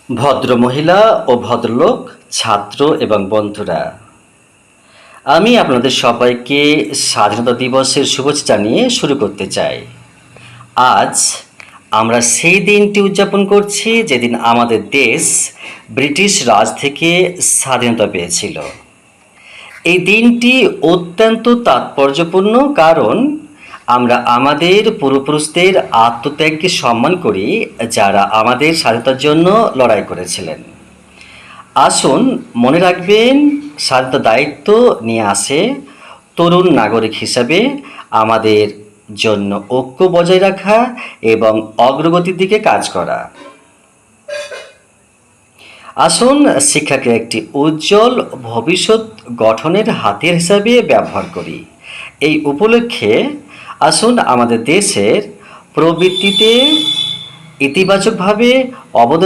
ভদ্রমহিলা ও ভদ্রলোক, ছাত্র এবং বন্ধুরা, আমি আপনাদের সবাইকে স্বাধীনতা দিবসের শুভেচ্ছা জানিয়ে শুরু করতে চাই। আজ আমরা সেই দিনটি উদযাপন করছি যেদিন আমাদের দেশ ব্রিটিশ রাজ থেকে স্বাধীনতা পেয়েছিল। এই দিনটি অত্যন্ত তাৎপর্যপূর্ণ, কারণ আমরা আমাদের পূর্বপুরুষদের আত্মত্যাগকে সম্মান করি, যারা আমাদের স্বাধীনতার জন্য লড়াই করেছিলেন। আসুন মনে রাখবেন, স্বাধীনতার দায়িত্ব নিয়ে আসে তরুণ নাগরিক হিসাবে আমাদের জন্য ঐক্য বজায় রাখা এবং অগ্রগতির দিকে কাজ করা। আসুন শিক্ষাকে একটি উজ্জ্বল ভবিষ্যৎ গঠনের হাতিয়ার হিসাবে ব্যবহার করি। এই উপলক্ষে আসুন আমাদের দেশের প্রবৃত্তিতে ইতিবাচকভাবে অবদান